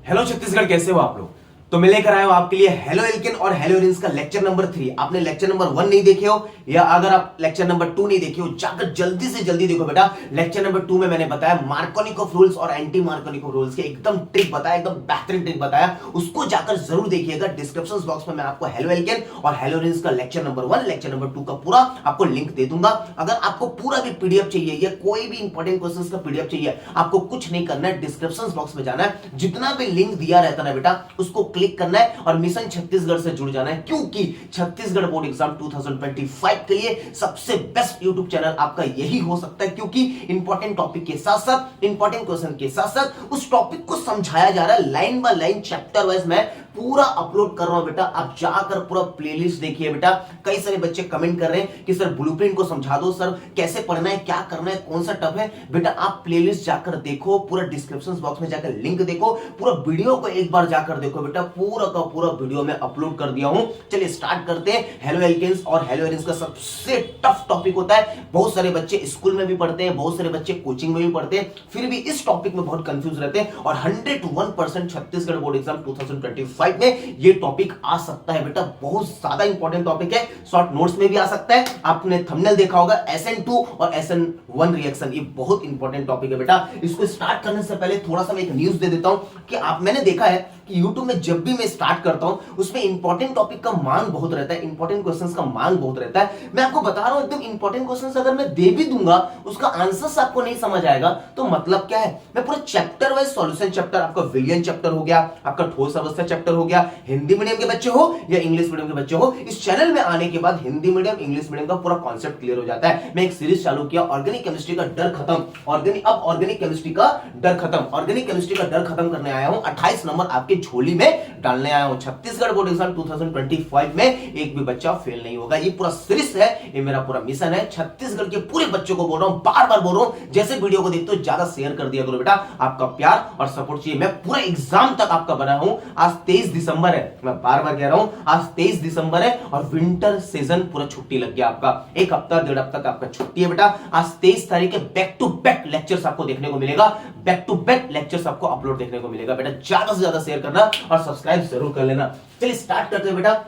Hello Chhattisgarh, कैसे हो आप लोग। तो मैं लेकर आया हूं आपके लिए हेलो एल्केन और हेलो एरिन्स का लेक्चर नंबर 3। आपने लेक्चर नंबर 1 नहीं देखे हो या अगर आप लेक्चर नंबर 2 नहीं देखे हो, जाकर जल्दी से जल्दी देखो बेटा। लेक्चर नंबर 2 में मैंने बताया मार्कोनिकोव रूल्स और एंटी मार्कोनिकोव रूल्स के एकदम ट्रिक बताया, एकदम बेहतरीन ट्रिक बताया। उसको जाकर जरूर देखिएगा। डिस्क्रिप्शन बॉक्स में मैं आपको हेलो एल्केन और हेलो एरिन्स का लेक्चर नंबर 1 लेक्चर नंबर 2 का पूरा आपको लिंक दे दूंगा। अगर आपको पूरा भी पीडीएफ चाहिए या कोई भी इंपॉर्टेंट क्वेश्चंस का पीडीएफ चाहिए, आपको कुछ नहीं करना है, डिस्क्रिप्शन बॉक्स में जाना है, जितना भी लिंक दिया रहता है बेटा उसको क्लिक करना है और मिशन छत्तीसगढ़ से जुड़ जाना है, क्योंकि छत्तीसगढ़ बोर्ड एग्जाम 2025 के लिए सबसे बेस्ट यूट्यूब चैनल आपका यही हो सकता है। क्योंकि इंपॉर्टेंट टॉपिक के साथ साथ इंपॉर्टेंट क्वेश्चन के साथ साथ उस टॉपिक को समझाया जा रहा है, line by line chapter wise मैं पूरा अपलोड कर रहा हूं बेटा। आप जाकर पूरा प्लेलिस्ट देखिए बेटा। कई सारे बच्चे कमेंट कर रहे हैं कि सर ब्लूप्रिंट को समझा दो, सर कैसे पढ़ना है, क्या करना है, कौन सा टफ है। बेटा आप प्लेलिस्ट जाकर देखो, पूरा डिस्क्रिप्शन बॉक्स में जाकर लिंक देखो, पूरा वीडियो को एक बार जाकर देखो बेटा। पूरा का पूरा वीडियो में अपलोड कर दिया हूं। चलिए स्टार्ट करते हैं। हेलो एल्केन्स और हेलो एरिन्स का सबसे टफ टॉपिक होता है। बहुत सारे बच्चे स्कूल में भी पढ़ते हैं, बहुत सारे बच्चे कोचिंग में भी पढ़ते हैं, फिर भी इस टॉपिक में बहुत कंफ्यूज रहते हैं। और 101% छत्तीसगढ़ बोर्ड एग्जाम 2025 में ये टॉपिक आ सकता है बेटा। बहुत ज्यादा इंपॉर्टेंट टॉपिक है, शॉर्ट नोट्स में भी आ सकता है। आपने थंबनेल देखा होगा SN2 और SN1 रिएक्शन, ये बहुत इंपॉर्टेंट टॉपिक है बेटा। इसको स्टार्ट करने से पहले थोड़ा सा मैं एक न्यूज दे देता हूं कि मैंने देखा है कि YouTube में जब भी मैं स्टार्ट करता हूं उसमें इंपॉर्टेंट टॉपिक का मांग बहुत रहता है, इंपॉर्टेंट क्वेश्चंस का मांग बहुत रहता है। मैं आपको बता रहा हूं एकदम इंपॉर्टेंट क्वेश्चंस अगर मैं दे भी दूंगा, उसका आंसर्स आपको नहीं समझ आएगा तो मतलब क्या है। मैं पूरा चैप्टर वाइज सॉल्यूशन चैप्टर, आपका विलियन चैप्टर हो गया, आपका ठोस अवस्था चैप्टर हो गया, हिंदी मीडियम के बच्चे हो या इंग्लिश मीडियम के बच्चे हो, इस चैनल में आने के बाद हिंदी मीडियम इंग्लिश मीडियम का पूरा कॉन्सेप्ट क्लियर हो जाता है। मैं एक सीरीज चालू किया, ऑर्गेनिक केमिस्ट्री का डर खत्म। ऑर्गेनिक केमिस्ट्री का डर खत्म, ऑर्गेनिक केमिस्ट्री का डर खत्म करने आया हूं। 28 नंबर आपके झोली में डालने आया हूं। छत्तीसगढ़ बोर्ड एग्जाम 2025 में एक भी बच्चा फेल नहीं होगा। ये पूरा सीरीज है, ये मेरा पूरा मिशन है। छत्तीसगढ़ के पूरे बच्चों को बोल रहा हूं, बार बार बोल रहा हूं, जैसे वीडियो को देखते हो ज्यादा शेयर कर दिया करो बेटा। आपका प्यार और सपोर्ट चाहिए। मैं पूरा एग्जाम तक आपका बना हूं। आज 23 दिसंबर है, मैं बार बार कह रहा हूं, आज 23 दिसंबर है और विंटर सीजन पूरा छुट्टी लग गया आपका। एक हफ्ता डेढ़ हफ्ता का आपका छुट्टी है बेटा। आज 23 तारीख के बैक टू बैक लेक्चर्स आपको देखने को मिलेगा, बैक टू बैक लेक्चर्स आपको अपलोड देखने को मिलेगा बेटा। ज्यादा से ज्यादा शेयर करना और सब्सक्राइब जरूर कर लेना। चलिए स्टार्ट करते हैं बेटा।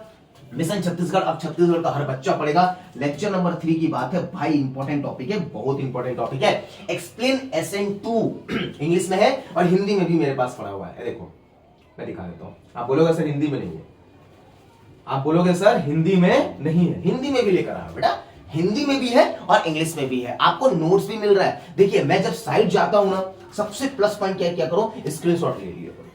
मिशन छत्तीसगढ़, अब छत्तीसगढ़ का हर बच्चा पढ़ेगा। लेक्चर नंबर 3 की बात है भाई, इंपॉर्टेंट टॉपिक है, बहुत इंपॉर्टेंट टॉपिक है। एक्सप्लेन SN2 इंग्लिश में है और हिंदी में भी मेरे पास पढ़ा हुआ है। देखो मैं दिखा देता हूं। आप बोलोगे सर हिंदी में नहीं है, आप बोलोगे सर हिंदी में नहीं है, हिंदी में भी लेकर आया बेटा। हिंदी में भी है और इंग्लिश में भी है, आपको नोट्स भी मिल रहा है। देखिए मैं जब साइट जाता हूं ना, सबसे प्लस पॉइंट क्या करो, स्क्रीनशॉट ले लिया करो।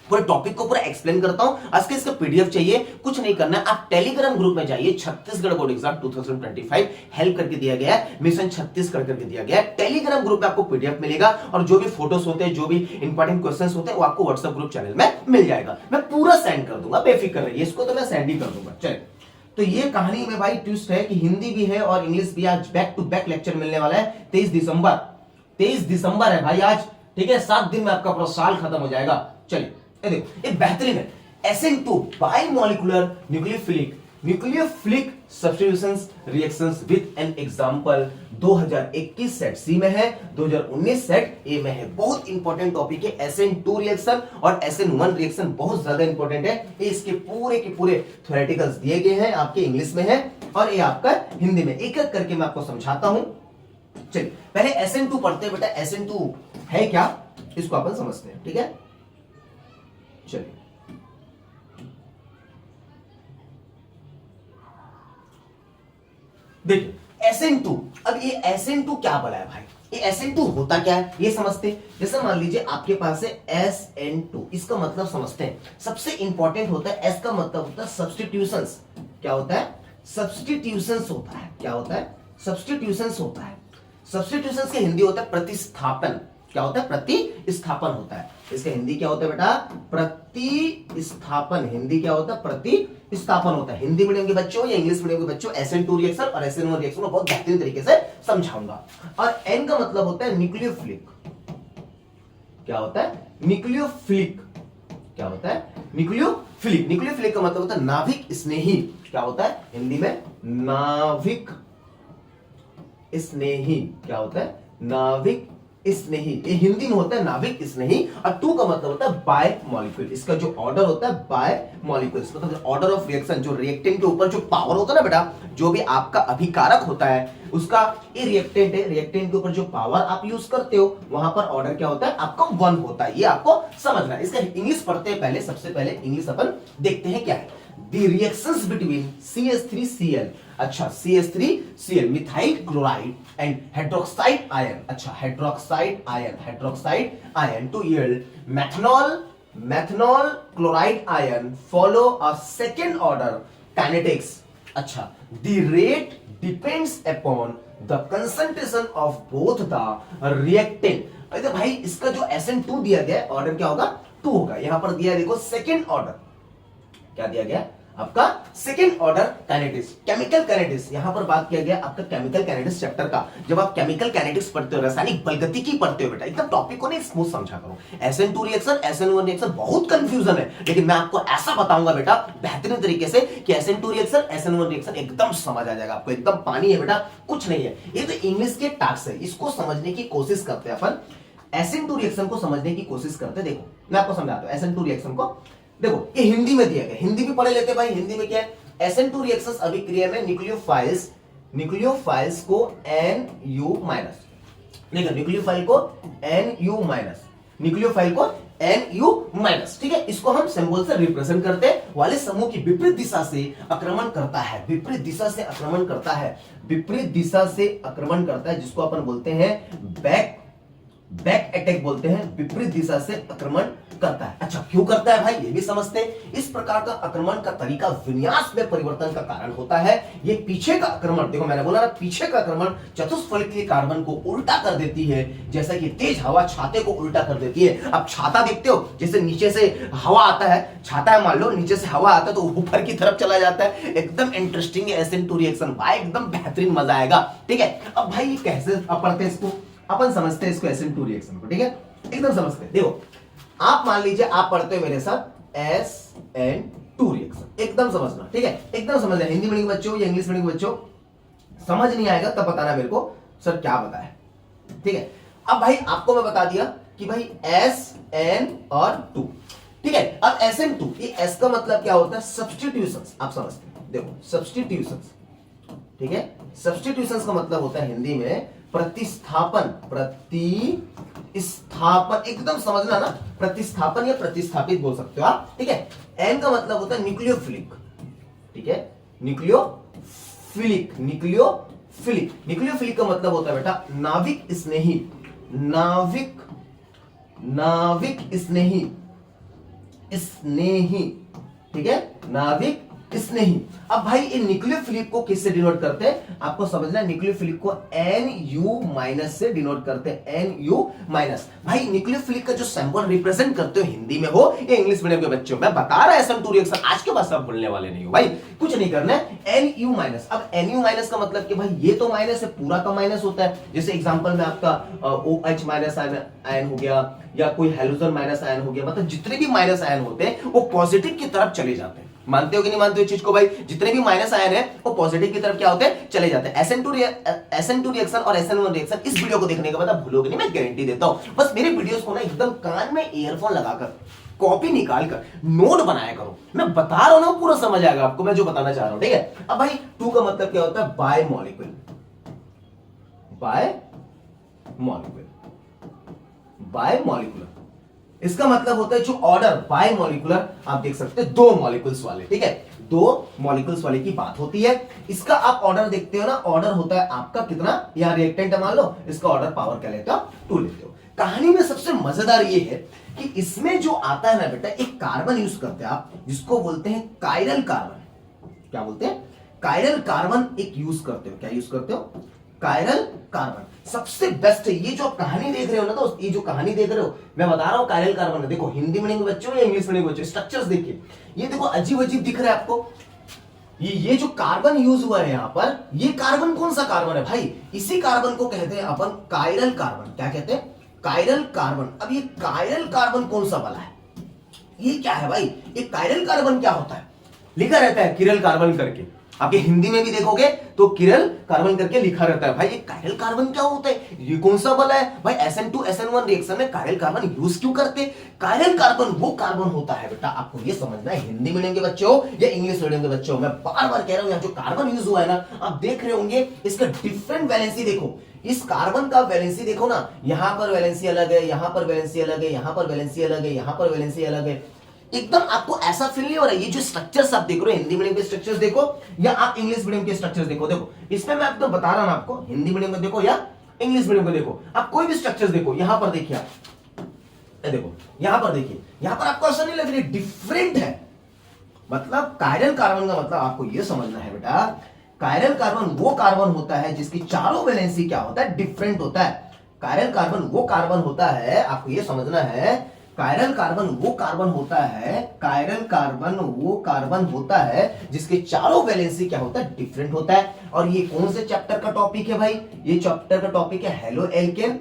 पूरे टॉपिक को पूरा एक्सप्लेन करता हूं। आज के इसका पीडीएफ चाहिए, कुछ नहीं करना है, आप टेलीग्राम ग्रुप में जाइए। छत्तीसगढ़ बोर्ड एग्जाम 2025 हेल्प करके दिया गया है, मिशन छत्तीसगढ़ करके दिया गया है। टेलीग्राम ग्रुप में आपको पीडीएफ मिलेगा और जो भी फोटोज होते हैं, जो भी इंपॉर्टेंट क्वेश्चंस होते हैं, वो आपको व्हाट्सएप ग्रुप चैनल में मिल जाएगा। मैं पूरा सेंड कर दूंगा, बेफिक्र रहिए, इसको तो मैं सेंड ही कर दूंगा। चलिए तो ये कहानी में भाई ट्विस्ट है कि हिंदी भी है और इंग्लिश भी। आज बैक टू बैक लेक्चर मिलने वाला है। 23 दिसंबर है भाई आज, ठीक है। 7 दिन में आपका पूरा साल खत्म हो जाएगा। चलिए ये देखो, ये बेहतरीन है। SN2 bimolecular nucleophilic substitutions reactions with an example 2021 set C में है, 2019 सेट ए में है। बहुत इंपॉर्टेंट टॉपिक है SN2 रिएक्शन और SN1 रिएक्शन, बहुत ज्यादा इंपॉर्टेंट है। ये इसके पूरे के पूरे थ्योरेटिकल्स दिए गए हैं, आपके इंग्लिश में है और ये आपका हिंदी में। एक एक करके मैं आपको समझाता हूं। चलिए पहले SN2 पढ़ते हैं बेटा। SN2 है क्या, इसको अपन समझते हैं, ठीक है। चलिए देखिए SN2। अब ये SN2 क्या बोला है भाई, ये SN2 होता क्या है ये समझते हैं। जैसे मान लीजिए आपके पास है SN2, इसका मतलब समझते हैं। सबसे इंपॉर्टेंट होता है, S का मतलब होता है सब्स्टिट्यूशंस। क्या होता है, सब्स्टिट्यूशंस होता है। क्या होता है, सब्स्टिट्यूशंस होता है। सब्स्टिट्यूशंस के हिंदी होता है प्रतिस्थापन। क्या होता है, प्रतिस्थापन होता है। इसका हिंदी क्या होता है बेटा, प्रतिस्थापन। हिंदी क्या होता है, प्रतिस्थापन होता है। हिंदी मीडियम के बच्चों या इंग्लिश मीडियम के बच्चों SN2 रिएक्शन और SN1 रिएक्शन को बहुत बेहतरीन तरीके से समझाऊंगा। और N का मतलब होता है न्यूक्लियोफिलिक। क्या होता है, न्यूक्लियोफिलिक। क्या होता है, न्यूक्लियोफिलिक। न्यूक्लियोफिलिक का मतलब होता है नाभिक स्नेही। क्या होता है हिंदी में, नाभिक स्नेही। क्या होता है, नाभिक स्नेही, ये हिंदी में होता है नाविक स्नेही, और टू का मतलब होता है बाय मॉलिक्यूल। इसका जो ऑर्डर होता है बाय मॉलिक्यूल, मतलब ऑर्डर ऑफ रिएक्शन, जो रिएक्टेंट के ऊपर जो पावर होता है ना बेटा, जो भी आपका अभिकारक होता है उसका, ये रिएक्टेंट है, रिएक्टेंट के ऊपर जो पावर आप यूज करते हो वहां पर ऑर्डर क्या होता है आपका 1 होता है। ये आपको समझना है। इसका इंग्लिश पढ़ते हैं पहले, सबसे पहले इंग्लिश अपन देखते हैं क्या है। The reactions between CH3Cl, अच्छा CH3Cl methyl chloride and hydroxide ion, अच्छा hydroxide ion to yield methanol chloride ion follow a second order kinetics. अच्छा, the rate depends upon the concentration of both the reactant। अरे भाई इसका जो SN2 दिया गया है ऑर्डर क्या होगा 2 होगा। यहां पर दिया है देखो सेकेंड ऑर्डर, क्या दिया गया आपका second order kinetics, chemical kinetics. यहां पर बात किया गया आपका केमिकल काइनेटिक्स चैप्टर का। जब आप केमिकल काइनेटिक्स पढ़ते हो, रासायनिक बलगतिकी पढ़ते हो बेटा, एकदम टॉपिक को नहीं स्मूथ समझा करो। SN2 रिएक्शन, SN1 रिएक्शन बहुत कंफ्यूजन है, लेकिन मैं आपको ऐसा बताऊंगा बेटा बेहतरीन तरीके से कि SN2 रिएक्शन, SN1 रिएक्शन एकदम समझ आ जाएगा आपको। एकदम पानी है बेटा, कुछ नहीं है। ये तो इंग्लिश के टास्क है, इसको समझने की कोशिश करते हैं अपन। SN2 रिएक्शन को समझने की कोशिश करते हैं। देखो मैं आपको समझाता हूं SN2 रिएक्शन को। देखो ये हिंदी में दिया गया, हिंदी भी पढ़े लेते भाई। हिंदी में क्या है, SN2 रिएक्शंस अभिक्रिया में न्यूक्लियोफाइल्स को NU माइनस, देखो न्यूक्लियोफाइल को NU माइनस, ठीक है। इसको हम सिंबल से रिप्रेजेंट करते हैं, वाले समूह की विपरीत दिशा से आक्रमण करता है, विपरीत दिशा से आक्रमण करता है, विपरीत दिशा से आक्रमण करता है, जिसको अपन बोलते हैं बैक अटैक बोलते हैं, विपरीत दिशा से आक्रमण करता है। अच्छा क्यों करता है भाई, ये भी समझते हैं। इस प्रकार का आक्रमण का तरीका विन्यास में परिवर्तन का कारण होता है। ये पीछे का आक्रमण, देखो मैंने बोला ना, पीछे का आक्रमण चतुष्फलकीय कार्बन को उल्टा कर देती है, जैसा कि तेज हवा छाते को उल्टा कर देती है। अब छाता देखते हो, जैसे नीचे से हवा आता है, छाता है मान लो, नीचे से हवा आता है तो ऊपर की तरफ चला जाता है। एकदम इंटरेस्टिंग है SN2 रिएक्शन भाई, एकदम बेहतरीन मजा आएगा, ठीक है। अब भाई ये कैसे पढ़ते हैं इसको, अपन समझते हैं इसको SN2 रिएक्शन को, ठीक है, एकदम समझते हैं। देखो आप मान लीजिए आप पढ़ते हो मेरे साथ SN2 रिएक्शन, एकदम समझना, ठीक है, एकदम समझना। हिंदी मीडियम बच्चों या इंग्लिश मीडियम बच्चों समझ नहीं आएगा तब बताना मेरे को सर क्या बताया, ठीक है। अब भाई आपको मैं बता दिया कि भाई SN और 2, ठीक है। अब SN2, ये S का मतलब क्या होता है, सब्स्टिट्यूशंस, आप समझते हैं। देखो सब्स्टिट्यूशंस, ठीक है, सब्स्टिट्यूशंस का मतलब होता है हिंदी में प्रतिस्थापन, एकदम समझना ना, प्रतिस्थापन या प्रतिस्थापित बोल सकते हो आप, ठीक है। N का मतलब होता है न्यूक्लियोफिलिक, ठीक है, न्यूक्लियोफिलिक का मतलब होता है बेटा नाविक स्नेही, ठीक है, नाविक स्नेही। अब भाई ये न्यूक्लियोफिलिक को किससे डिनोट करते हैं, आपको समझना है। न्यूक्लियोफिलिक को NU माइनस से डिनोट करते हैं, NU माइनस। भाई न्यूक्लियोफिलिक का जो सैंपल रिप्रेजेंट करते हो, हिंदी में हो या इंग्लिश मीडियम के बच्चों, मैं बता रहा SN2 रिएक्शन, आज के बाद सब भूलने वाले नहीं हो भाई, कुछ नहीं करना है। NU माइनस, अब NU माइनस का मतलब कि भाई ये तो माइनस है, पूरा का माइनस होता है। जैसे एग्जांपल में आपका OH माइनस आयन हो गया, या कोई हैलोजन माइनस आयन हो गया, मतलब जितने भी माइनस आयन होते हैं वो पॉजिटिव की तरफ चले जाते हैं। मानते हो कि नहीं मानते हो इस चीज को भाई, जितने भी माइनस आयन है वो पॉजिटिव की तरफ क्या होते हैं, चले जाते हैं। SN2 रिएक्शन और SN1 रिएक्शन, इस वीडियो को देखने के बाद आप भूलोगे नहीं, मैं गारंटी देता हूं। बस मेरे वीडियोस को ना एकदम कान में ईयरफोन लगाकर कॉपी निकाल कर नोट बनाया करो, मैं बता रहा हूं ना पूरा समझ आएगा आपको मैं जो बताना चाह रहा हूं, ठीक है। अब भाई 2 का मतलब क्या होता है, बाय मॉलिक्यूलर, इसका मतलब होता है जो ऑर्डर बाय मॉलिक्यूलर, आप देख सकते हैं 2 मॉलिक्यूल्स वाले, ठीक है, 2 मॉलिक्यूल्स वाले की बात होती है। इसका आप ऑर्डर देखते हो ना, ऑर्डर होता है आपका कितना, यहां रिएक्टेंट मान लो, इसका ऑर्डर पावर क्या लेते हो, 2 लेते हो। कहानी में सबसे मजेदार ये है कि इसमें जो आता है ना बेटा, एक कार्बन यूज करते हैं आप, जिसको बोलते हैं कायरल कार्बन। क्या बोलते हैं, कायरल कार्बन एक यूज करते हो। क्या यूज करते हो, कायरल कार्बन सबसे बेस्ट है। ये जो कहानी देख रहे हो ना दोस्त, ये जो कहानी देख रहे हो, मैं बता रहा हूं कायरल कार्बन है। देखो हिंदी मीडियम के बच्चों या इंग्लिश मीडियम के बच्चों, स्ट्रक्चर्स देखिए, ये देखो अजीब अजीब दिख रहा है आपको। ये जो कार्बन यूज हुआ है यहां पर, ये कार्बन कौन सा कार्बन है भाई, इसी कार्बन को कहते हैं अपन कायरल कार्बन। क्या कहते हैं, कायरल कार्बन। अब ये कायरल कार्बन कौन सा वाला है, ये क्या है भाई, ये कायरल कार्बन क्या होता है, लिखा रहता है किरल कार्बन करके, आपके हिंदी में भी देखोगे तो किरल कार्बन करके लिखा रहता है। भाई ये कायरल कार्बन क्या होता है, ये कौन सा बल है भाई, SN2SN1 रिएक्शन में कायरल कार्बन यूज क्यों करते। कायरल कार्बन वो कार्बन होता है बेटा, आपको ये समझना है, हिंदी मीडियम के बच्चे हो या इंग्लिश मीडियम के बच्चे हो, मैं बार बार कह रहा हूं, यहाँ जो कार्बन यूज हुआ है ना, आप देख रहे होंगे इसका डिफरेंट वैलेंसी देखो, इस कार्बन का वैलेंसी देखो ना, यहां पर वैलेंसी अलग है, यहां पर वैलेंसी अलग है, यहां पर वैलेंसी अलग है, यहां पर वैलेंसी अलग है। एकदम आपको ऐसा फील नहीं हो रहा है, ये जो स्ट्रक्चर्स आप देख रहे हो, हिंदी मीडियम के स्ट्रक्चर्स देखो या आप इंग्लिश मीडियम के स्ट्रक्चर्स देखो, देखो इसमें मैं आपको बता रहा हूं, आपको हिंदी मीडियम में देखो या इंग्लिश मीडियम में देखो, आप कोई भी स्ट्रक्चर्स देखो, यहां पर देखिए आप, देखो यहां पर देखिए, यहां पर आपको ऐसा नहीं लग रहा है डिफरेंट है, मतलब कायरल कार्बन का मतलब आपको यह समझना है बेटा, कायरल कार्बन वो कार्बन होता है जिसकी चारों वैलेंसी क्या होता है, डिफरेंट होता है। कायरल कार्बन वो कार्बन होता है, आपको यह समझना है, कायरल कार्बन वो कार्बन होता है, कायरल कार्बन वो कार्बन होता है जिसके चारों वैलेंसी क्या होता है, डिफरेंट होता है। और ये कौन से चैप्टर का टॉपिक है भाई, ये चैप्टर का टॉपिक है हेलो एल्केन,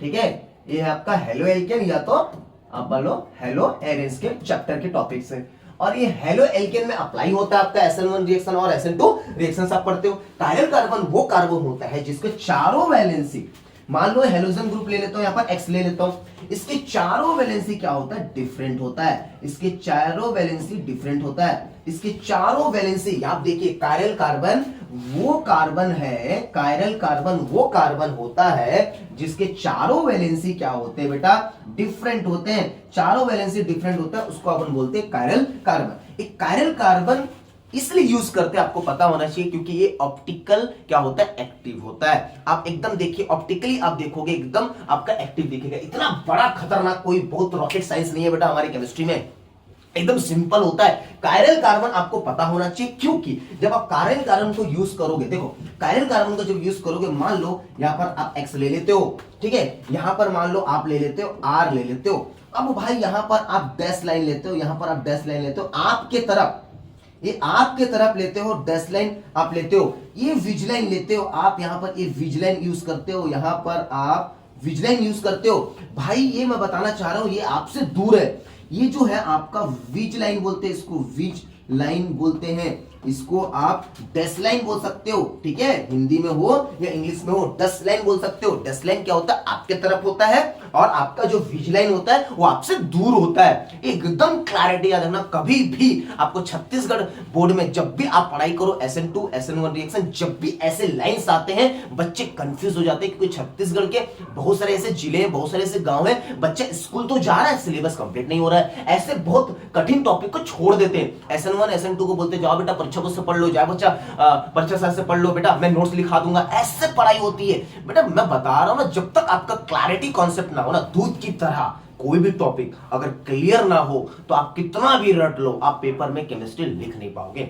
ठीक है, ये है आपका हेलो एल्केन या तो आप बोलो हेलो एरेंस के चैप्टर के टॉपिक से। और ये हेलो एल्केन में अप्लाई होता है आपका SN1 रिएक्शन और SN2 रिएक्शन आप पढ़ते हो। कायरल कार्बन वो कार्बन होता है जिसके चारों वैलेंसी, मान लो हेलोजन ग्रुप ले लेता हूं, यहां पर X ले लेता हूं, इसके चारों वैलेंसी क्या होता है, डिफरेंट होता है, इसके चारों वैलेंसी डिफरेंट होता है, इसके चारों वैलेंसी आप देखिए, कायरल कार्बन वो कार्बन है, कायरल कार्बन वो कार्बन होता है जिसके चारों वैलेंसी क्या होते हैं बेटा, डिफरेंट होते हैं, चारों वैलेंसी डिफरेंट होता है, उसको अपन बोलते हैं कायरल कार्बन। एक कायरल कार्बन इसलिए यूज करते हैं, आपको पता होना चाहिए, क्योंकि ये ऑप्टिकल क्या होता है, एक्टिव होता है। आप एकदम देखिए, ऑप्टिकली आप देखोगे एकदम आपका एक्टिव दिखेगा, इतना बड़ा खतरनाक कोई बहुत रॉकेट साइंस नहीं है बेटा हमारी केमिस्ट्री में, एकदम सिंपल होता है। कायरल कार्बन आपको पता होना चाहिए, क्योंकि जब आप कायरल कार्बन को यूज करोगे, देखो कायरल कार्बन को जब यूज करोगे, मान लो यहां पर आप X ले लेते हो, ठीक है, यहां पर मान लो आप ले लेते हो R ले लेते हो, अब भाई यहां पर आप डैश लाइन लेते हो, यहां पर आप डैश लाइन लेते हो, आपके तरफ, ये आपके तरफ लेते हो, डैश लाइन आप लेते हो, ये विज लाइन लेते हो आप, यहां पर ये विज लाइन यूज करते हो, यहां पर आप विज लाइन यूज करते हो। भाई ये मैं बताना चाह रहा हूं, ये आपसे दूर है, ये जो है आपका विज लाइन बोलते हैं, इसको विज लाइन बोलते हैं, इसको आप डैश लाइन बोल सकते हो, ठीक है, हिंदी में हो या इंग्लिश में हो, डैश लाइन बोल सकते हो। डैश लाइन क्या होता है, आपके तरफ होता है, और आपका जो विज लाइन होता है वो आपसे दूर होता है। एकदम क्लैरिटी याद रखना, कभी भी आपको छत्तीसगढ़ बोर्ड में जब भी आप पढ़ाई करो SN2 SN1 रिएक्शन, जब भी ऐसे लाइंस आते हैं बच्चे कंफ्यूज हो जाते हैं, क्योंकि छत्तीसगढ़ के बहुत सारे ऐसे जिले हैं, बहुत सारे ऐसे गांव हैं, बच्चे स्कूल तो जा रहा है, सिलेबस कंप्लीट नहीं हो रहा है, ऐसे बहुत कठिन टॉपिक को छोड़ देते हैं। SN1 SN2 को बोलते जाओ बेटा परीक्षा पुस्तक से पढ़ लो, जाए बच्चा परीक्षा साल से पढ़ लो बेटा, मैं नोट्स लिखा दूंगा, ऐसे पढ़ाई होती है बेटा। मैं बता रहा हूं ना, जब तक आपका क्लैरिटी कॉन्सेप्ट ना हो ना, दूध की तरह कोई भी टॉपिक अगर क्लियर ना हो तो आप कितना भी रट लो, आप पेपर में केमिस्ट्री लिख नहीं पाओगे।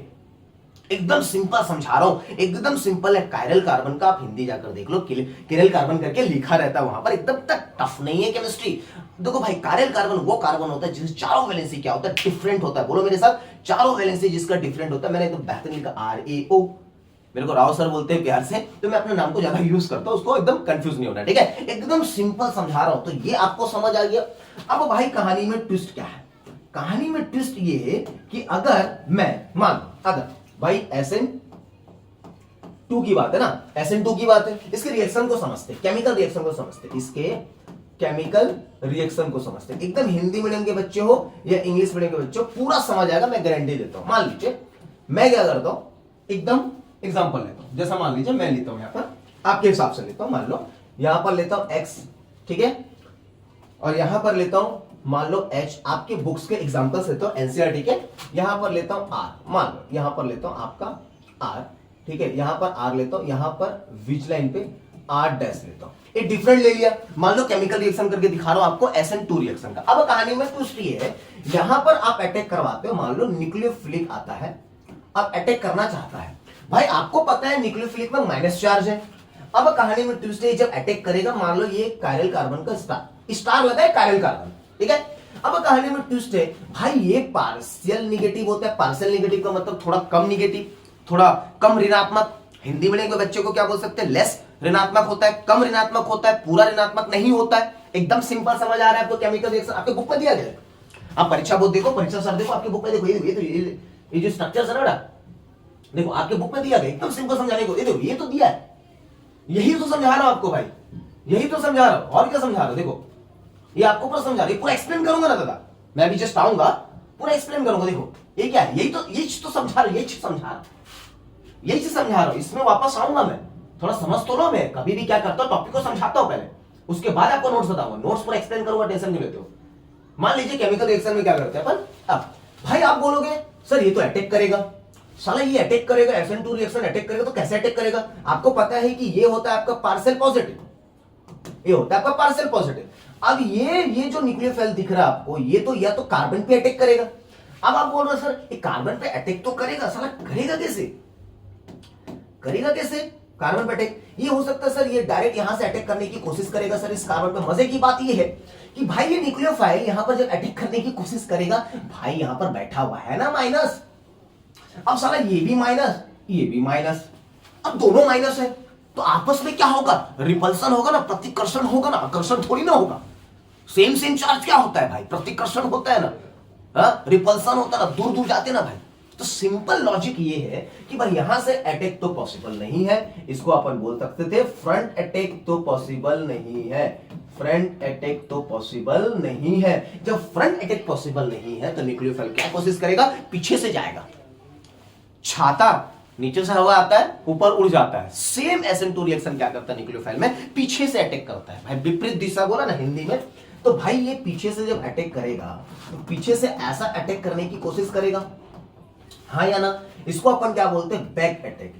एकदम सिंपल समझा रहा हूं, एकदम सिंपल है। कायरल कार्बन का आप हिंदी जाकर देख लो, किरल कार्बन करके लिखा रहता है वहां पर, एकदम तक टफ नहीं है केमिस्ट्री। देखो भाई, कायरल कार्बन वो कार्बन होता है जिसके चारों वैलेंसी क्या होता है, डिफरेंट होता है। बोलो मेरे साथ, चारों वैलेंसी जिसका डिफरेंट होता है। मैंने एकदम बेहतरीन लिखा RAO, मेरे को राव सर बोलते हैं प्यार से, तो मैं अपने नाम को ज्यादा यूज करता हूं, उसको एकदम कंफ्यूज नहीं होना, ठीक है, एकदम सिंपल समझा रहा हूं, तो ये आपको समझ आ गया। अब भाई कहानी में ट्विस्ट क्या है, कहानी में ट्विस्ट ये है कि अगर मैं मान, अगर भाई SN2 की बात है ना, SN2 की बात है, इसके रिएक्शन को समझते, केमिकल रिएक्शन को समझते, इसके केमिकल रिएक्शन को समझते, एकदम हिंदी मीडियम के बच्चे हो या इंग्लिश मीडियम के बच्चे हो, पूरा समझ आएगा, मैं गारंटी देता हूं। मान लीजिए मैं क्या करता हूं, एकदम एग्जांपल लेता हूं, जैसा मान लीजिए मैं लेता हूं यहां पर, आपके हिसाब से लेता हूं, मान लो यहां पर लेता हूं X, ठीक है, और यहां पर लेता हूं मान लो H, आपके बुक्स के एग्जांपल्स लेता हूं NCERT के, यहां पर लेता हूं R, मान लो यहां पर लेता हूं आपका R, ठीक है, यहां पर R लेता हूं, यहां पर विज लाइन पे R डैश लेता हूं, एक डिफरेंट ले लिया। मान लो केमिकल रिएक्शन करके दिखा रहा हूं आपको SN2 रिएक्शन का। अब कहानी में ट्विस्ट ये है, यहां पर आप अटैक करवाते हो, मान लो न्यूक्लियोफिलिक आता है, अब अटैक करना चाहता है, भाई आपको पता है न्यूक्लियोफिलिक में माइनस चार्ज है। अब कहानी में ट्विस्ट है, जब अटैक करेगा, मान लो ये कायरल कार्बन का स्टार लगा है, कायरल कार्बन, ठीक है। अब कहानी में ट्विस्ट है, भाई ये पार्शियल निगेटिव होता है, पार्शियल निगेटिव का मतलब थोड़ा कम निगेटिव, थोड़ा कम ऋणात्मक, हिंदी मीडियम के बच्चे को क्या बोल सकते हैं, लेस ऋणात्मक होता है, कम ऋणात्मक होता है, पूरा ऋणात्मक नहीं होता है। एकदम सिंपल समझ आ रहा है आपको, केमिकल रिएक्शन आपके बुक में दिया गया है, आप परीक्षा बोर्ड देखो, परीक्षा सर देखो, आपके बुक में देखो, ये जो स्ट्रक्चर है ना, देखो आपके बुक में दिया गया एकदम सिंपल समझाने को, ये देखो ये तो दिया है, यही तो समझा रहा हूं आपको भाई, यही तो समझा रहा हूं, और क्या समझा रहा हूं, देखो ये आपको पूरा समझा रहा हूं, पूरा एक्सप्लेन करूंगा ना दादा, मैं अभी जस्ट आऊंगा पूरा एक्सप्लेन करूंगा। देखो ये क्या है, यही चीज तो समझा रहा हूं, यही चीज समझा रहा हूं, यही चीज समझा रहा हूं, इसमें वापस आऊंगा मैं, थोड़ा समझ तो लो, मैं कभी भी क्या करता हूं टॉपिक को समझाता हूं पहले, उसके बाद आपको नोट्स बताऊंगा, नोट्स पूरा एक्सप्लेन करूंगा, टेंशन नहीं लेते हो। मान लीजिए केमिकल रिएक्शन में क्या करते हैं अपन, अब भाई आप बोलोगे सर ये तो अटैक करेगा, साला ये अटैक करेगा, SN2 रिएक्शन अटैक करेगा, तो कैसे अटैक करेगा? आपको पता है कि ये होता है आपका पार्शियल पॉजिटिव, ये होता है आपका पार्शियल पॉजिटिव। अब ये जो न्यूक्लियोफाइल दिख रहा है आपको, ये तो या तो कार्बन पे अटैक करेगा। अब आप बोल रहे हो सर ये कार्बन पे अटैक तो करेगा, साला करेगा कैसे, करेगा कैसे कार्बन पे अटैक? ये हो सकता है सर ये डायरेक्ट यहां से अटैक करने की कोशिश करेगा सर इस कार्बन पे। मजे की बात ये है कि भाई ये न्यूक्लियोफाइल यहां पर जब अटैक करने की कोशिश करेगा, भाई यहां पर बैठा हुआ है ना माइनस, अब साला ये भी माइनस, ये भी माइनस, अब दोनों माइनस है, तो आपस में क्या होगा, रिपल्सन होगा ना, प्रतिकर्षण होगा ना, आकर्षण थोड़ी ना होगा। सेम सेम चार्ज क्या होता है भाई, प्रतिकर्षण होता है ना, रिपल्सन होता है ना, दूर दूर जाते ना भाई। तो सिंपल लॉजिक ये है कि भाई यहां से अटैक तो पॉसिबल नहीं है, इसको अपन बोल सकते थे फ्रंट अटैक तो पॉसिबल नहीं है, फ्रंट अटैक तो पॉसिबल नहीं है। जब फ्रंट अटैक पॉसिबल नहीं है तो न्यूक्लियोफाइल क्या कोशिश करेगा, पीछे से जाएगा, छाता नीचे से हवा आता है ऊपर उड़ जाता है, सेम SN2 रिएक्शन क्या करता है न्यूक्लियोफाइल में, पीछे से अटैक करता है भाई, विपरीत दिशा बोला ना हिंदी में। तो भाई ये पीछे से जब अटैक करेगा तो पीछे से ऐसा अटैक करने की कोशिश करेगा, हाँ या ना? इसको अपन क्या बोलते हैं, बैक अटैक।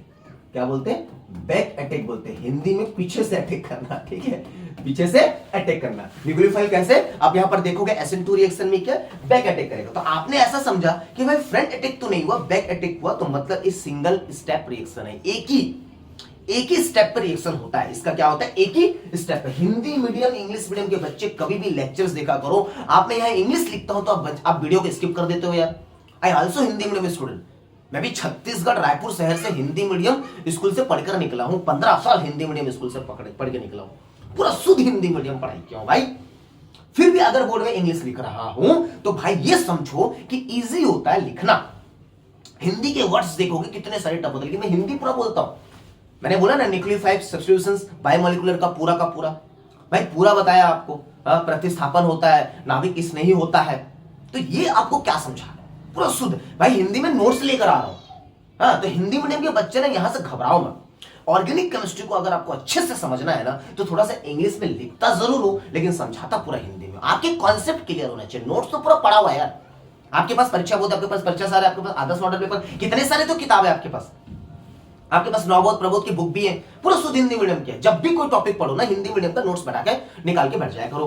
क्या बोलते हैं, बैक अटैक बोलते हैं हिंदी में, पीछे से अटैक करना, ठीक है, पीछे से अटैक करना। न्यूक्लियोफाइल कैसे, आप यहां पर देखोगे SN2 रिएक्शन में क्या बैक अटैक करेगा। तो आपने ऐसा समझा कि भाई फ्रंट अटैक तो नहीं हुआ, बैक अटैक हुआ, तो मतलब इस सिंगल स्टेप रिएक्शन है, एक ही स्टेप पर रिएक्शन होता है, इसका क्या होता है, एक ही स्टेप है। हिंदी मीडियम इंग्लिश मीडियम के बच्चे कभी भी लेक्चर्स देखा करो, आपने यहां इंग्लिश लिखता हूं तो आप वीडियो को स्किप कर देते हो यार। I also Hindi medium student, मैं भी छत्तीसगढ़ रायपुर शहर से हिंदी मीडियम स्कूल से पढ़कर निकला हूं, 15 साल हिंदी मीडियम स्कूल से पढ़ के निकला हूं, पूरा शुद्ध हिंदी मीडियम पढ़ाई किया हूं भाई। फिर भी अगर बोर्ड में इंग्लिश लिख रहा हूं तो भाई ये समझो कि इजी होता है लिखना। हिंदी के वर्ड्स देखोगे कितने सारे टफ होते हैं, लेकिन मैं हिंदी पूरा बोलता हूं। मैंने बोला ना न्यूक्लियोफाइल सब्स्टिट्यूशंस बायोमोलिकुलर का पूरा भाई पूरा बताया आपको, प्रतिस्थापन होता है, नाभिक इस नहीं होता है, तो ये आपको क्या समझा पूरा शुद्ध भाई हिंदी में नोट्स लेकर आ रहा हूं। तो हिंदी मीडियम के बच्चे ना यहां से घबराओ मत। ऑर्गेनिक केमिस्ट्री को अगर आपको अच्छे से समझना है ना तो थोड़ा सा इंग्लिश में लिखता जरूर हो, लेकिन समझाता पूरा हिंदी में। आपके कॉन्सेप्ट क्लियर होना चाहिए, नोट्स तो पूरा पढ़ा हुआ है यार। आपके पास परीक्षा बोध, आपके पास परीक्षा सारे, आपके पास आदर्श मॉडल पेपर, कितने सारे तो किताब है आपके पास नवबोध प्रबोध की बुक भी है, पूरा शुद्ध हिंदी मीडियम की है। जब भी कोई टॉपिक पढ़ो ना हिंदी मीडियम का नोट्स बना के निकाल के बैठ जाया करो